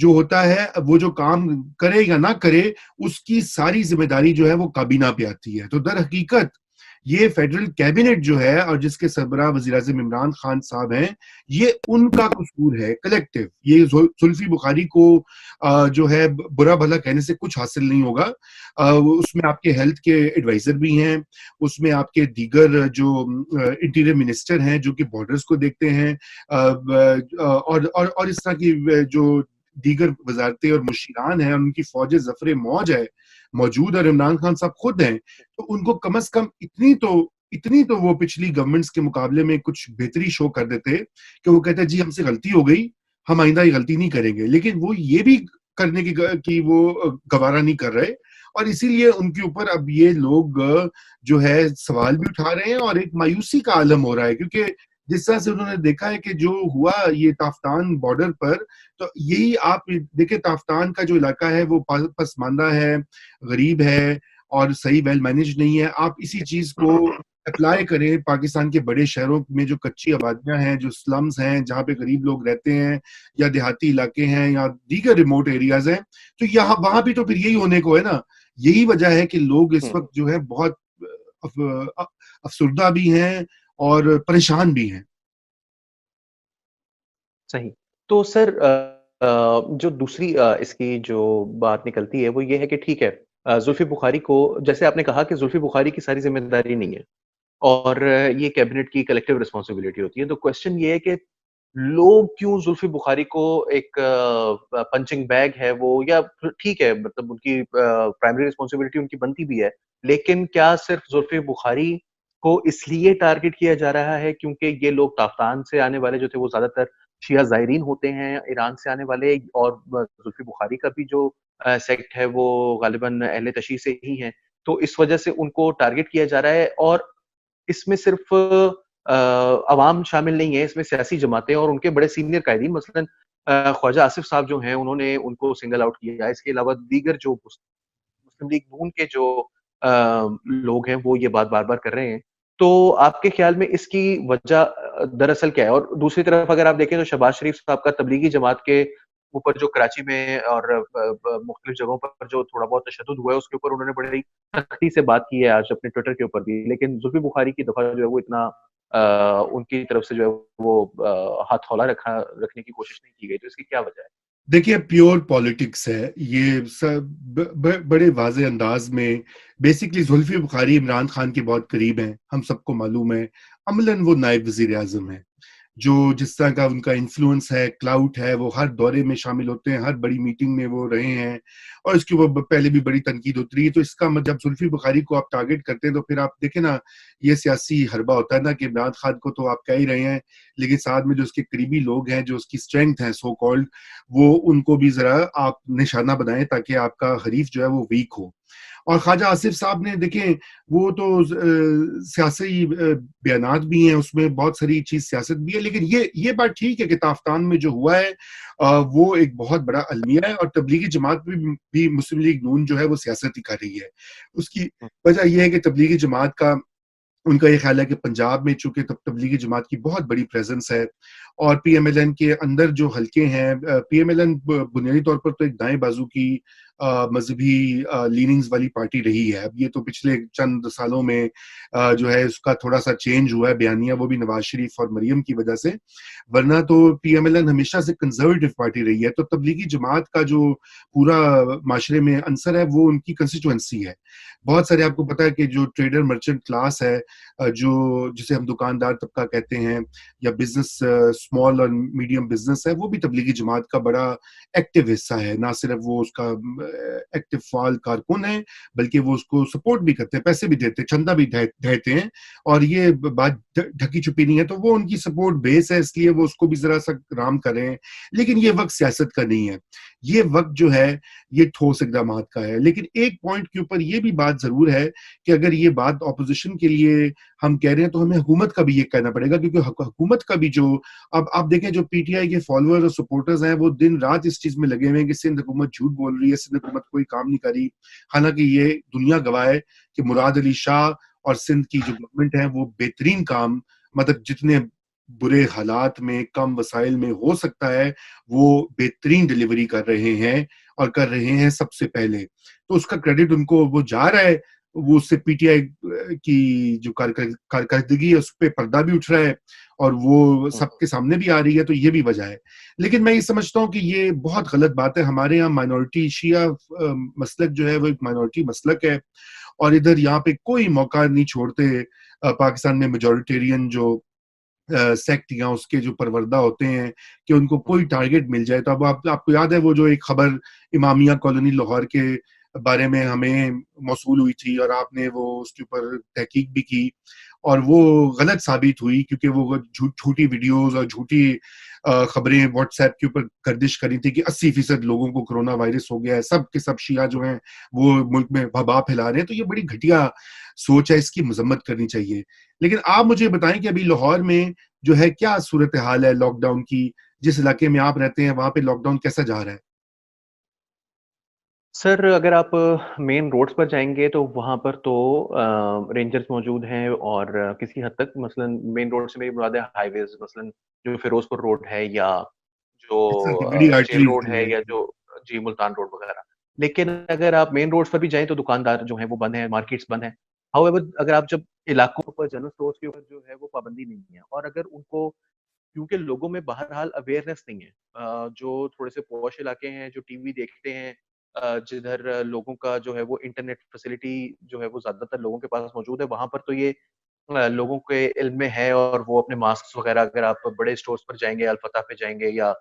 جو ہوتا ہے وہ جو کام کرے یا نہ کرے اس کی ساری ذمہ داری جو ہے وہ کابینہ پہ آتی ہے. تو در حقیقت یہ فیڈرل کیبنٹ جو ہے اور جس کے سربراہ وزیر اعظم عمران خان صاحب ہیں, یہ ان کا قصور ہے کلیکٹیو. یہ زلفی بخاری کو جو ہے برا بھلا کہنے سے کچھ حاصل نہیں ہوگا. اس میں آپ کے ہیلتھ کے ایڈوائزر بھی ہیں, اس میں آپ کے دیگر جو انٹیریئر منسٹر ہیں جو کہ بارڈرز کو دیکھتے ہیں, اور اس طرح کی جو دیگر وزارتیں اور مشیران ہیں, ان کی فوج ظفر موج ہے موجود, اور عمران خان صاحب خود ہیں. تو ان کو کم از کم اتنی تو وہ پچھلی گورنمنٹس کے مقابلے میں کچھ بہتری شو کر دیتے کہ وہ کہتے ہیں جی ہم سے غلطی ہو گئی, ہم آئندہ یہ غلطی نہیں کریں گے. لیکن وہ یہ بھی کرنے کی وہ گوارا نہیں کر رہے, اور اسی لیے ان کے اوپر اب یہ لوگ جو ہے سوال بھی اٹھا رہے ہیں, اور ایک مایوسی کا عالم ہو رہا ہے. کیونکہ جس طرح سے انہوں نے دیکھا ہے کہ جو ہوا یہ تافتان بارڈر پر, تو یہی آپ دیکھیں تافتان کا جو علاقہ ہے وہ پسماندہ ہے, غریب ہے, اور صحیح ویل مینج نہیں ہے. آپ اسی چیز کو اپلائی کریں پاکستان کے بڑے شہروں میں جو کچی آبادیاں ہیں, جو سلمز ہیں جہاں پہ غریب لوگ رہتے ہیں, یا دیہاتی علاقے ہیں, یا دیگر ریموٹ ایریاز ہیں, تو یہاں وہاں بھی تو پھر یہی ہونے کو ہے نا. یہی وجہ ہے کہ لوگ اس وقت جو ہے بہت افسردہ بھی ہیں اور پریشان بھی ہیں. صحیح. تو سر جو دوسری اس کی جو بات نکلتی ہے وہ یہ ہے کہ ٹھیک ہے, زلفی بخاری کو, جیسے آپ نے کہا کہ زلفی بخاری کی ساری ذمہ داری نہیں ہے اور یہ کیبنٹ کی کلیکٹیو رسپانسبلٹی ہوتی ہے. تو کوشچن یہ ہے کہ لوگ کیوں زلفی بخاری کو ایک پنچنگ بیگ ہے وہ, یا ٹھیک ہے مطلب ان کی پرائمری رسپانسبلٹی ان کی بنتی بھی ہے, لیکن کیا صرف زلفی بخاری کو اس لیے ٹارگٹ کیا جا رہا ہے کیونکہ یہ لوگ تافتان سے آنے والے جو تھے وہ زیادہ تر شیعہ زائرین ہوتے ہیں, ایران سے آنے والے, اور زلفی بخاری کا بھی جو سیکٹ ہے وہ غالباً اہل تشیع سے ہی ہیں, تو اس وجہ سے ان کو ٹارگٹ کیا جا رہا ہے. اور اس میں صرف عوام شامل نہیں ہے, اس میں سیاسی جماعتیں اور ان کے بڑے سینئر قائدین, مثلا خواجہ آصف صاحب جو ہیں انہوں نے ان کو سنگل آؤٹ کیا. اس کے علاوہ دیگر جو مسلم لیگ نون کے جو لوگ ہیں وہ یہ بات بار بار کر رہے ہیں. تو آپ کے خیال میں اس کی وجہ دراصل کیا ہے؟ اور دوسری طرف اگر آپ دیکھیں تو شہباز شریف صاحب کا تبلیغی جماعت کے اوپر جو کراچی میں اور مختلف جگہوں پر جو تھوڑا بہت تشدد ہوا ہے اس کے اوپر انہوں نے بڑی سختی سے بات کی ہے آج اپنے ٹویٹر کے اوپر بھی, لیکن زلفی بخاری کی دفعہ جو ہے وہ اتنا ان کی طرف سے جو ہے وہ ہاتھ ہولہ رکھنے کی کوشش نہیں کی گئی. تو اس کی کیا وجہ ہے؟ دیکھیے پیور پالیٹکس ہے یہ سب, بڑے واضح انداز میں. بیسکلی زلفی بخاری عمران خان کے بہت قریب ہیں, ہم سب کو معلوم ہے. عملاً وہ نائب وزیر اعظم ہیں, جو جس طرح کا ان کا انفلوئنس ہے, کلاؤٹ ہے, وہ ہر دورے میں شامل ہوتے ہیں, ہر بڑی میٹنگ میں وہ رہے ہیں, اور اس کی وہ پہلے بھی بڑی تنقید ہوتی رہی ہے. تو اس کا جب زلفی بخاری کو آپ ٹارگٹ کرتے ہیں تو پھر آپ دیکھیں نا, یہ سیاسی حربہ ہوتا ہے نا کہ عمران خان کو تو آپ کہہ ہی رہے ہیں, لیکن ساتھ میں جو اس کے قریبی لوگ ہیں, جو اس کی اسٹرینتھ ہے سو کالڈ, وہ ان کو بھی ذرا آپ نشانہ بنائیں تاکہ آپ کا حریف جو ہے وہ ویک ہو. اور خواجہ آصف صاحب نے دیکھیں وہ تو سیاسی بیانات بھی ہیں, اس میں بہت ساری چیز سیاست بھی ہے, لیکن یہ بات ٹھیک ہے کہ تافتان میں جو ہوا ہے وہ ایک بہت بڑا المیہ ہے, اور تبلیغی جماعت بھی مسلم لیگ نون جو ہے وہ سیاست ہی کر رہی ہے. اس کی وجہ یہ ہے کہ تبلیغی جماعت کا ان کا یہ خیال ہے کہ پنجاب میں چونکہ تبلیغی جماعت کی بہت بڑی پریزنس ہے, اور پی ایم ایل این کے اندر جو حلقے ہیں, پی ایم ایل این بنیادی طور پر تو ایک دائیں بازو کی مذہبی لیننگز والی پارٹی رہی ہے. اب یہ تو پچھلے چند سالوں میں جو ہے اس کا تھوڑا سا چینج ہوا ہے بیانیہ, وہ بھی نواز شریف اور مریم کی وجہ سے, ورنہ تو پی ایم ایل این ہمیشہ سے کنزرویٹو پارٹی رہی ہے. تو تبلیغی جماعت کا جو پورا معاشرے میں عنصر ہے وہ ان کی کنسٹیچوئنسی ہے. بہت سارے آپ کو پتا ہے کہ جو ٹریڈر مرچنٹ کلاس ہے, جو جسے ہم دکاندار طبقہ کہتے ہیں, یا بزنس اسمال اور میڈیم بزنس ہے, وہ بھی تبلیغی جماعت کا بڑا ایکٹیو حصہ ہے. نہ صرف وہ اس کا ایکٹیو فعال کارکن ہے, بلکہ وہ اس کو سپورٹ بھی کرتے ہیں, پیسے بھی دیتے ہیں, چندہ بھی دیتے ہیں, اور یہ بات ڈھکی چھپی نہیں ہے. تو وہ ان کی سپورٹ بیس ہے, اس لیے وہ اس کو بھی ذرا سا رام کریں. لیکن یہ وقت سیاست کا نہیں ہے, یہ وقت جو ہے یہ ٹھوس اقدامات کا ہے. لیکن ایک پوائنٹ کے اوپر یہ بھی بات ضرور ہے کہ اگر یہ بات اپوزیشن کے لیے ہم کہہ رہے ہیں تو ہمیں حکومت کا بھی یہ کہنا پڑے گا, کیونکہ حکومت کا بھی جو اب آپ دیکھیں جو پی ٹی آئی کے فالوور اور سپورٹرز ہیں وہ دن رات اس چیز میں لگے ہوئے ہیں کہ سندھ حکومت جھوٹ بول رہی ہے, سندھ حکومت کوئی کام نہیں کر رہی. حالانکہ یہ دنیا گواہ ہے کہ مراد علی شاہ اور سندھ کی جو گورنمنٹ ہے وہ بہترین کام, مطلب جتنے برے حالات میں کم وسائل میں ہو سکتا ہے وہ بہترین ڈلیوری کر رہے ہیں اور کر رہے ہیں سب سے پہلے. تو اس کا کریڈٹ ان کو وہ جا رہا ہے. وہ اس سے پی ٹی آئی کی جو کارکردگی ہے اس پہ پردہ بھی اٹھ رہا ہے اور وہ سب کے سامنے بھی آ رہی ہے. تو یہ بھی وجہ ہے. لیکن میں یہ سمجھتا ہوں کہ یہ بہت غلط بات ہے. ہمارے یہاں مائنورٹی شیعہ مسلک جو ہے وہ ایک مائنورٹی مسلک ہے اور ادھر یہاں پہ کوئی موقع نہیں چھوڑتے پاکستان میں میجورٹیرین جو سیکٹ یا اس کے جو پروردہ ہوتے ہیں کہ ان کو کوئی ٹارگٹ مل جائے. تو اب آپ کو یاد ہے وہ جو ایک خبر امامیہ کالونی لاہور کے بارے میں ہمیں موصول ہوئی تھی اور آپ نے وہ اس کے اوپر تحقیق بھی کی اور وہ غلط ثابت ہوئی کیونکہ وہ جھوٹی ویڈیوز اور جھوٹی خبریں واٹس ایپ کے اوپر گردش کری تھی کہ 80% لوگوں کو کرونا وائرس ہو گیا ہے, سب کے سب شیعہ جو ہیں وہ ملک میں وبا پھیلا رہے ہیں. تو یہ بڑی گھٹیا سوچ ہے, اس کی مذمت کرنی چاہیے. لیکن آپ مجھے بتائیں کہ ابھی لاہور میں جو ہے کیا صورتحال ہے لاک ڈاؤن کی, جس علاقے میں آپ رہتے ہیں وہاں پہ لاک ڈاؤن کیسا جا رہا ہے؟ سر اگر آپ مین روڈز پر جائیں گے تو وہاں پر تو رینجرز موجود ہیں اور کسی حد تک مثلا مین روڈ سے میری مراد ہے ہائی ویز, مثلا جو فیروز پور روڈ ہے یا جو بڑی جیل آرٹریز روڈ ہے یا جو جی ملتان روڈ وغیرہ. لیکن اگر آپ مین روڈ پر بھی جائیں تو دکاندار جو ہیں وہ بند ہیں, مارکیٹس بند ہیں. ہاؤ ایور اگر آپ جب علاقوں پر جنرل اسٹورز کے اوپر جو ہے وہ پابندی نہیں ہے اور اگر ان کو, کیونکہ لوگوں میں بہرحال اویئرنیس نہیں ہے, جو تھوڑے سے پوش علاقے ہیں جو ٹی وی دیکھتے ہیں, جدھر لوگوں کا جو ہے وہ انٹرنیٹ فیسلٹی جو ہے وہ زیادہ تر لوگوں کے پاس موجود ہے, وہاں پر تو یہ لوگوں کے علم میں ہے اور وہ اپنے ماسک وغیرہ, اگر آپ بڑے اسٹورز پر جائیں گے, الفتح پہ جائیں گے یا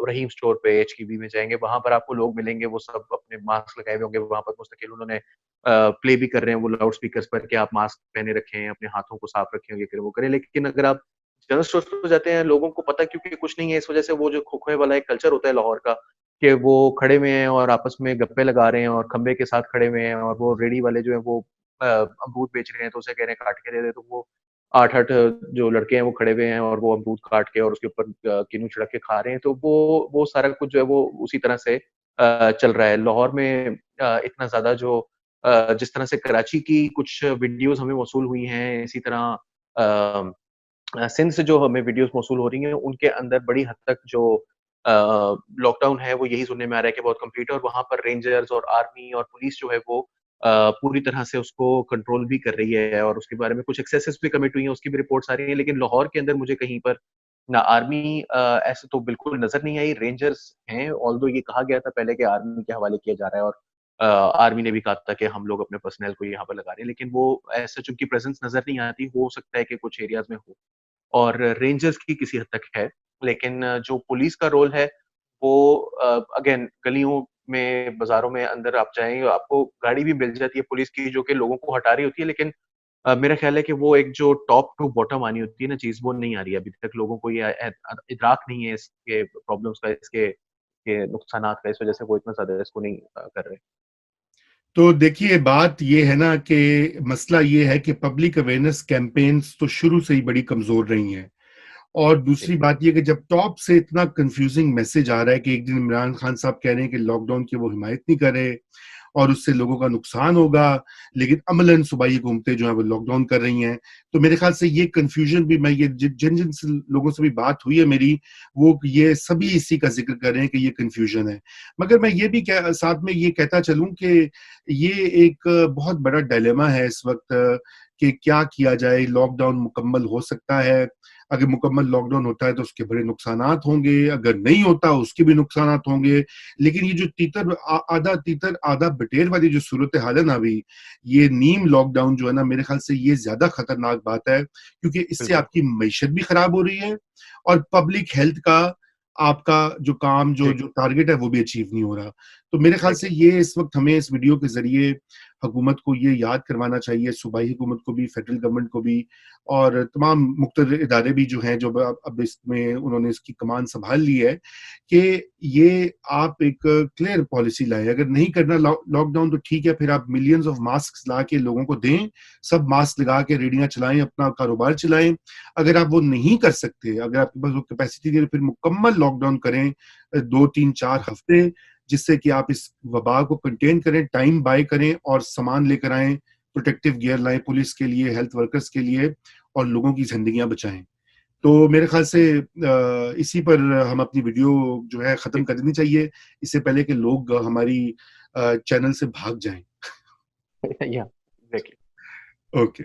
رحیم اسٹور پہ ایچ کی بی میں جائیں گے, وہاں پر آپ کو لوگ ملیں گے وہ سب اپنے ماسک لگائے ہوئے ہوں گے, وہاں پر مستقل انہوں نے پلے بھی کر رہے ہیں وہ لاؤڈ اسپیکرز پر کہ آپ ماسک پہنے رکھیں, اپنے ہاتھوں کو صاف رکھیں, یہ کریں وہ کریں. لیکن اگر آپ جنرل اسٹورز پہ جاتے ہیں, لوگوں کو پتہ کیونکہ کچھ نہیں ہے, اس وجہ سے وہ جو کھوکھوے والا ایک کلچر ہوتا ہے لاہور کا کہ وہ کھڑے ہوئے ہیں اور آپس میں گپے لگا رہے ہیں اور کھمبے کے ساتھ کھڑے ہوئے ہیں, اور وہ ریڑی والے جو ہیں وہ امرود بیچ رہے ہیں تو اسے کہہ رہے ہیں کاٹ کے دے دے, تو وہ 8 جو لڑکے ہیں وہ کھڑے ہوئے ہیں اور وہ امرود کاٹ کے اور اس کے اوپر کنو چھڑک کے کھا رہے ہیں. تو وہ سارا کچھ جو ہے وہ اسی طرح سے چل رہا ہے لاہور میں. اتنا زیادہ جو جس طرح سے کراچی کی کچھ ویڈیوز ہمیں موصول ہوئی ہیں, اسی طرح سندھ سے جو ہمیں ویڈیوز موصول ہو رہی ہیں, ان کے اندر بڑی حد تک جو لاک ڈاؤن ہے وہ یہی سننے میں آ رہا ہے کہ بہت کمپلیٹ ہے, اور وہاں پر رینجرز اور آرمی اور پولیس جو ہے وہ پوری طرح سے اس کو کنٹرول بھی کر رہی ہے, اور اس کے بارے میں کچھ ایکسیسز بھی کمٹ ہوئی ہیں, اس کی بھی رپورٹس آ رہی ہیں. لیکن لاہور کے اندر مجھے کہیں پر نہ آرمی ایسے تو بالکل نظر نہیں آئی, رینجرز ہیں, آلدو یہ کہا گیا تھا پہلے کہ آرمی کے حوالے کیا جا رہا ہے اور آرمی نے بھی کہا تھا کہ ہم لوگ اپنے پرسنل کو یہاں پر لگا رہے ہیں, لیکن وہ ایسا چونکہ پریزنس نظر نہیں آتی, ہو سکتا ہے کہ کچھ ایریاز میں ہو, اور رینجرز کی کسی حد تک ہے. لیکن جو پولیس کا رول ہے وہ اگین گلیوں میں بازاروں میں اندر آپ جائیں, آپ کو گاڑی بھی مل جاتی ہے پولیس کی جو کہ لوگوں کو ہٹا رہی ہوتی ہے, لیکن میرا خیال ہے کہ وہ ایک جو ٹاپ ٹو باٹم آنی ہوتی ہے نا چیز, وہ نہیں آ رہی ہے ابھی تک. لوگوں کو یہ ادراک نہیں ہے اس کے پرابلمس کا, اس کے نقصانات کا, اس وجہ سے وہ اتنا زیادہ اس کو نہیں کر رہے. تو دیکھیے بات یہ ہے نا کہ مسئلہ یہ ہے کہ پبلک اویئرنیس کیمپینز تو شروع سے ہی بڑی کمزور رہی ہیں, اور جی دوسری بات یہ کہ جب ٹاپ سے اتنا کنفیوزنگ میسج آ رہا ہے کہ ایک دن عمران خان صاحب کہہ رہے ہیں کہ لاک ڈاؤن کی وہ حمایت نہیں کر رہے اور اس سے لوگوں کا نقصان ہوگا, لیکن عملاً صوبائی حکومتیں جو ہیں وہ لاک ڈاؤن کر رہی ہیں, تو میرے خیال سے یہ کنفیوژن بھی, میں یہ جن جن سے لوگوں سے بھی بات ہوئی ہے میری, وہ یہ سبھی اسی کا ذکر کر رہے ہیں کہ یہ کنفیوژن ہے. مگر میں یہ بھی ساتھ میں یہ کہتا چلوں کہ یہ ایک بہت بڑا ڈائلیما ہے اس وقت کہ کیا کیا جائے. لاک ڈاؤن مکمل ہو سکتا ہے, اگر مکمل لاک ڈاؤن ہوتا ہے تو اس کے بڑے نقصانات ہوں گے, اگر نہیں ہوتا اس کے بھی نقصانات ہوں گے. لیکن یہ جو تیتر آدھا بٹیر والی جو صورتحال ہے نا ابھی, یہ نیم لاک ڈاؤن جو ہے نا, میرے خیال سے یہ زیادہ خطرناک بات ہے, کیونکہ اس سے بالکل. آپ کی معیشت بھی خراب ہو رہی ہے اور پبلک ہیلتھ کا آپ کا جو کام جو جی ٹارگٹ ہے وہ بھی اچیو نہیں ہو رہا. تو میرے خیال سے یہ اس وقت ہمیں اس ویڈیو کے ذریعے حکومت کو یہ یاد کروانا چاہیے, صوبائی حکومت کو بھی, فیڈرل گورنمنٹ کو بھی, اور تمام مختلف ادارے بھی جو ہیں جو اب اس میں انہوں نے اس کی کمان سنبھال لی ہے, کہ یہ آپ ایک کلیئر پالیسی لائیں. اگر نہیں کرنا لاک ڈاؤن تو ٹھیک ہے, پھر آپ ملینز آف ماسک لا کے لوگوں کو دیں, سب ماسک لگا کے ریڑیاں چلائیں, اپنا کاروبار چلائیں. اگر آپ وہ نہیں کر سکتے, اگر آپ کے پاس وہ کیپیسٹی نہیں, پھر مکمل لاک ڈاؤن کریں 2 3 4 ہفتے, جس سے کہ آپ اس وبا کو کنٹین کریں, ٹائم بائی کریں اور سامان لے کر آئیں, پروٹیکٹیو گیئر لائیں پولیس کے لیے, ہیلتھ ورکرز کے لیے, اور لوگوں کی زندگیاں بچائیں. تو میرے خیال سے اسی پر ہم اپنی ویڈیو جو ہے ختم کر دینی چاہیے اس سے پہلے کہ لوگ ہماری چینل سے بھاگ جائیں. یا ایگزیکٹلی. اوکے.